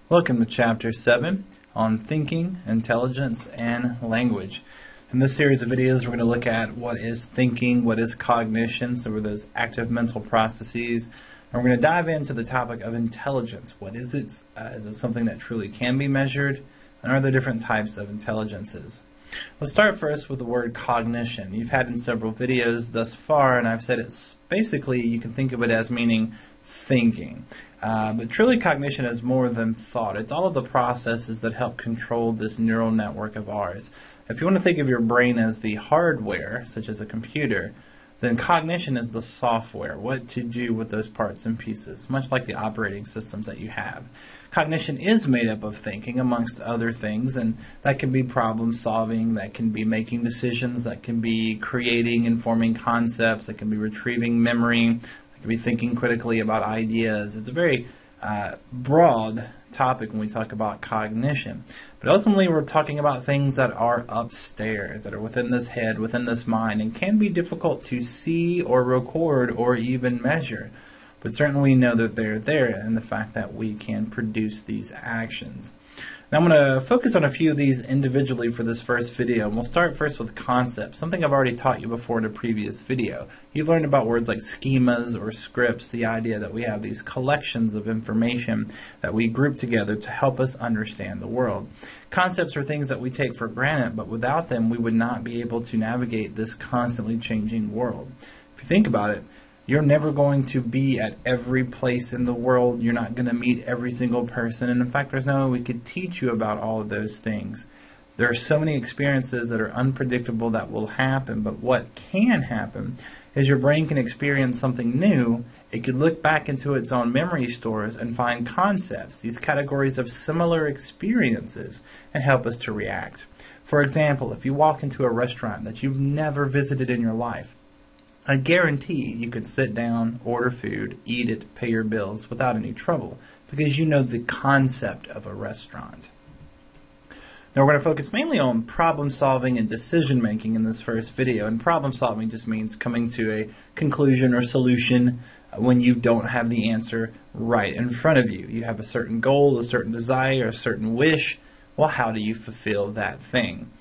Welcome to Chapter 7 on Thinking, Intelligence, and Language. In this series of videos, we're going to look at what is thinking, what is cognition, so we're those active mental processes, and we're going to dive into the topic of intelligence. What is it? Is it something that truly can be measured? And are there different types of intelligences? Let's start first with the word cognition. You've had in several videos thus far, and I've said it's basically, you can think of it as meaning thinking. But truly cognition is more than thought. It's all of the processes that help control this neural network of ours. If you want to think of your brain as the hardware, such as a computer, then cognition is the software, what to do with those parts and pieces, much like the operating systems that you have. Cognition is made up of thinking, amongst other things, and that can be problem solving, that can be making decisions, that can be creating and forming concepts, that can be retrieving memory, that can be thinking critically about ideas. It's a very broad topic when we talk about cognition. But ultimately we're talking about things that are upstairs, that are within this head, within this mind, and can be difficult to see or record or even measure. But certainly we know that they're there, and the fact that we can produce these actions. Now I'm going to focus on a few of these individually for this first video, and we'll start first with concepts, something I've already taught you before in a previous video. You've learned about words like schemas or scripts, the idea that we have these collections of information that we group together to help us understand the world. Concepts are things that we take for granted, but without them we would not be able to navigate this constantly changing world. If you think about it, you're never going to be at every place in the world. You're not going to meet every single person. And in fact, there's no way we could teach you about all of those things. There are so many experiences that are unpredictable that will happen. But what can happen is your brain can experience something new. It could look back into its own memory stores and find concepts, these categories of similar experiences, and help us to react. For example, if you walk into a restaurant that you've never visited in your life, I guarantee you could sit down, order food, eat it, pay your bills without any trouble because you know the concept of a restaurant. Now we're going to focus mainly on problem solving and decision making in this first video. And problem solving just means coming to a conclusion or solution when you don't have the answer right in front of you. You have a certain goal, a certain desire, a certain wish. Well, how do you fulfill that thing?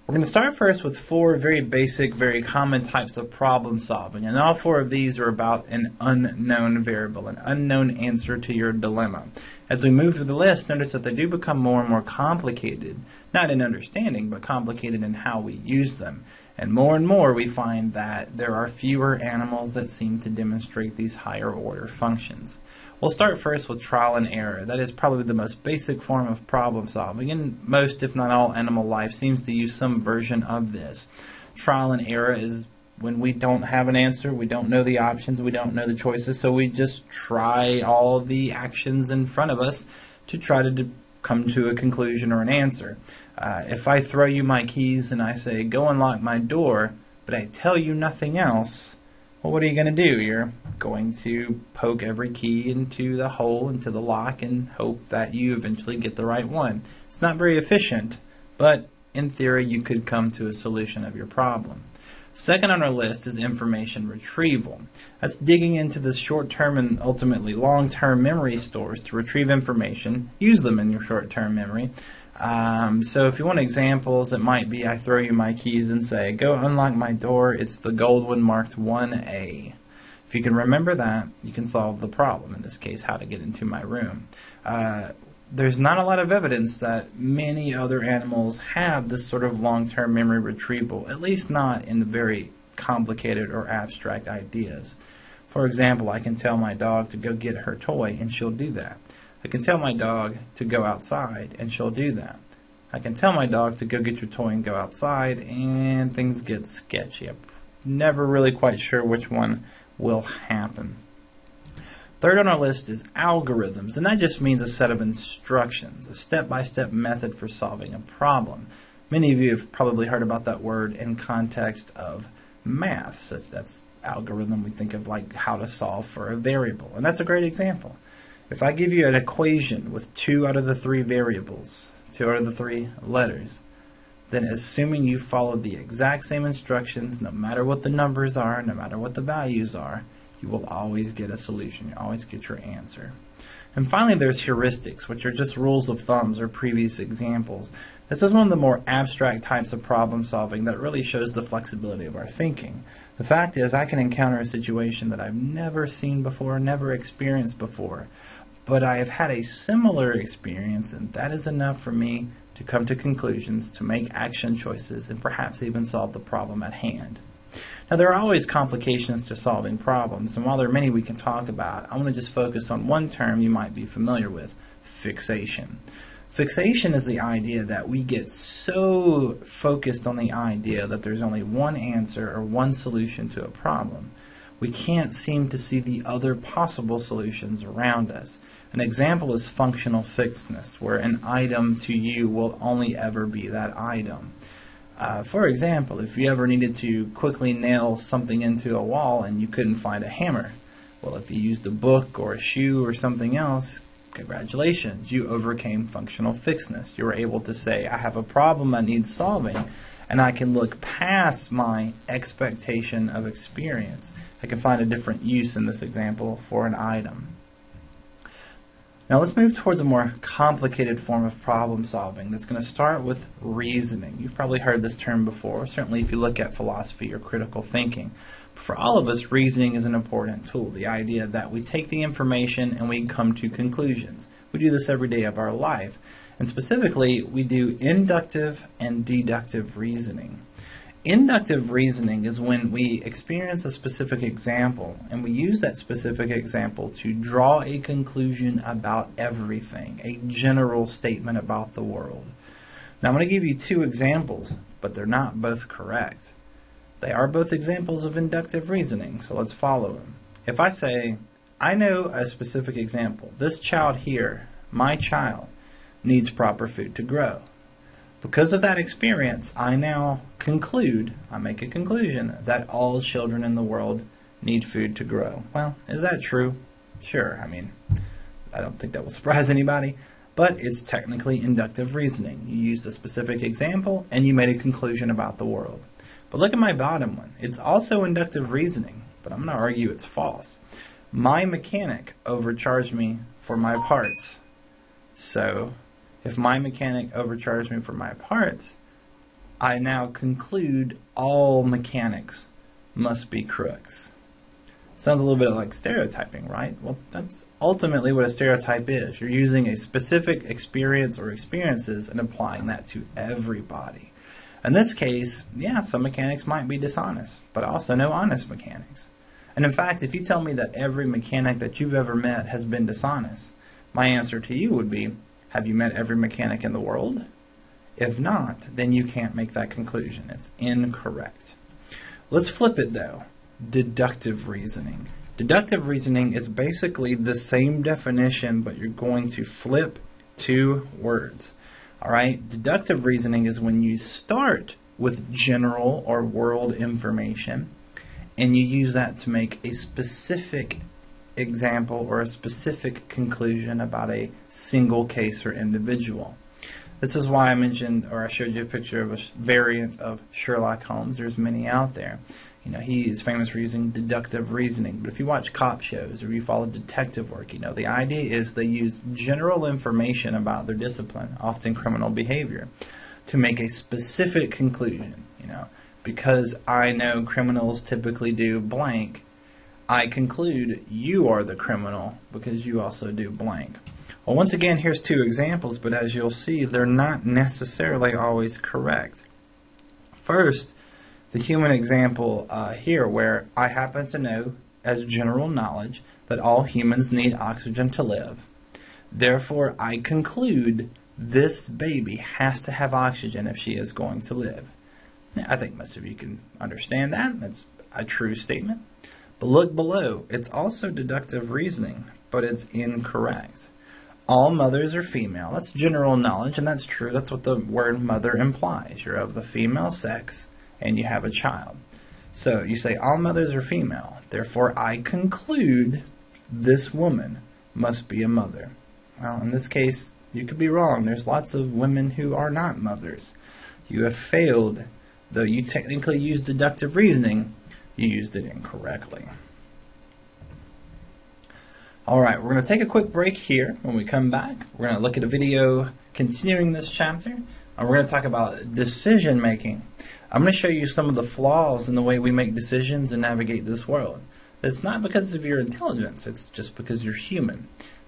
We're going to start first with four very basic, very common types of problem solving, and all four of these are about an unknown variable, an unknown answer to your dilemma. As we move through the list, notice that they do become more and more complicated, not in understanding, but complicated in how we use them. And more we find that there are fewer animals that seem to demonstrate these higher order functions. We'll start first with trial and error. That is probably the most basic form of problem solving, and most, if not all, animal life seems to use some version of this. Trial and error is when we don't have an answer, we don't know the options, we don't know the choices, so we just try all the actions in front of us to try to come to a conclusion or an answer. If I throw you my keys and I say, go unlock my door, but I tell you nothing else, well, what are you going to do? You're going to poke every key into the hole, into the lock, and hope that you eventually get the right one. It's not very efficient, but in theory you could come to a solution of your problem. Second on our list is information retrieval. That's digging into the short-term and ultimately long-term memory stores to retrieve information, use them in your short-term memory. So if you want examples, it might be I throw you my keys and say, go unlock my door, it's the gold one marked 1A. If you can remember that, you can solve the problem, in this case, how to get into my room. There's not a lot of evidence that many other animals have this sort of long-term memory retrieval, at least not in the very complicated or abstract ideas. For example, I can tell my dog to go get her toy, and she'll do that. I can tell my dog to go outside, and she'll do that. I can tell my dog to go get your toy and go outside, and things get sketchy. I'm never really quite sure which one will happen. Third on our list is algorithms, and that just means a set of instructions, a step-by-step method for solving a problem. Many of you have probably heard about that word in context of math. So that's algorithm. We think of like how to solve for a variable, and that's a great example. If I give you an equation with 2 out of the 3 variables, 2 out of the 3 letters, then assuming you followed the exact same instructions, no matter what the numbers are, no matter what the values are, you will always get a solution. You always get your answer. And finally, there's heuristics, which are just rules of thumbs or previous examples. This is one of the more abstract types of problem solving that really shows the flexibility of our thinking. The fact is, I can encounter a situation that I've never seen before, never experienced before, but I have had a similar experience, and that is enough for me to come to conclusions, to make action choices, and perhaps even solve the problem at hand. Now, there are always complications to solving problems, and while there are many we can talk about, I want to just focus on one term you might be familiar with: fixation. Fixation is the idea that we get so focused on the idea that there's only one answer or one solution to a problem, we can't seem to see the other possible solutions around us. An example is functional fixedness, where an item to you will only ever be that item. For example, if you ever needed to quickly nail something into a wall and you couldn't find a hammer, well, if you used a book or a shoe or something else, congratulations, you overcame functional fixedness. You were able to say, I have a problem I need solving, and I can look past my expectation of experience. I can find a different use in this example for an item. Now let's move towards a more complicated form of problem solving that's going to start with reasoning. You've probably heard this term before, certainly if you look at philosophy or critical thinking. But for all of us, reasoning is an important tool, the idea that we take the information and we come to conclusions. We do this every day of our life, and specifically we do inductive and deductive reasoning. Inductive reasoning is when we experience a specific example and we use that specific example to draw a conclusion about everything, a general statement about the world. Now I'm going to give you two examples, but they're not both correct. They are both examples of inductive reasoning, so let's follow them. If I say, I know a specific example, this child here, my child, needs proper food to grow. Because of that experience, I now conclude, I make a conclusion, that all children in the world need food to grow. Well, is that true? Sure, I don't think that will surprise anybody, but it's technically inductive reasoning. You used a specific example and you made a conclusion about the world. But look at my bottom one. It's also inductive reasoning, but I'm going to argue it's false. My mechanic overcharged me for my parts. So, if my mechanic overcharged me for my parts, I now conclude all mechanics must be crooks. Sounds a little bit like stereotyping, right? Well, that's ultimately what a stereotype is. You're using a specific experience or experiences and applying that to everybody. In this case, yeah, some mechanics might be dishonest, but I also know honest mechanics. And in fact, if you tell me that every mechanic that you've ever met has been dishonest, my answer to you would be, have you met every mechanic in the world? If not, then you can't make that conclusion. It's incorrect. Let's flip it though. Deductive reasoning. Deductive reasoning is basically the same definition, but you're going to flip two words. Alright, deductive reasoning is when you start with general or world information and you use that to make a specific example or a specific conclusion about a single case or individual. This is why I mentioned, or I showed you a picture of a variant of Sherlock Holmes. There's many out there. He is famous for using deductive reasoning, but if you watch cop shows or you follow detective work, the idea is they use general information about their discipline, often criminal behavior, to make a specific conclusion. Because I know criminals typically do blank, I conclude you are the criminal because you also do blank. Well, once again, here's two examples, but as you'll see, they're not necessarily always correct. First, the human example here, where I happen to know as general knowledge that all humans need oxygen to live. Therefore, I conclude this baby has to have oxygen if she is going to live. Now, I think most of you can understand that. That's a true statement. But look below. It's also deductive reasoning, but it's incorrect. All mothers are female. That's general knowledge, and that's true. That's what the word mother implies. You're of the female sex, and you have a child. So you say all mothers are female. Therefore, I conclude this woman must be a mother. Well, in this case, you could be wrong. There's lots of women who are not mothers. You have failed. Though you technically used deductive reasoning, you used it incorrectly. Alright, we're going to take a quick break here. When we come back, we're going to look at a video continuing this chapter, and we're going to talk about decision making. I'm going to show you some of the flaws in the way we make decisions and navigate this world. It's not because of your intelligence, it's just because you're human.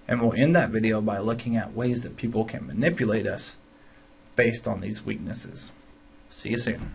And we'll end that video by looking at ways that people can manipulate us based on these weaknesses. See you soon.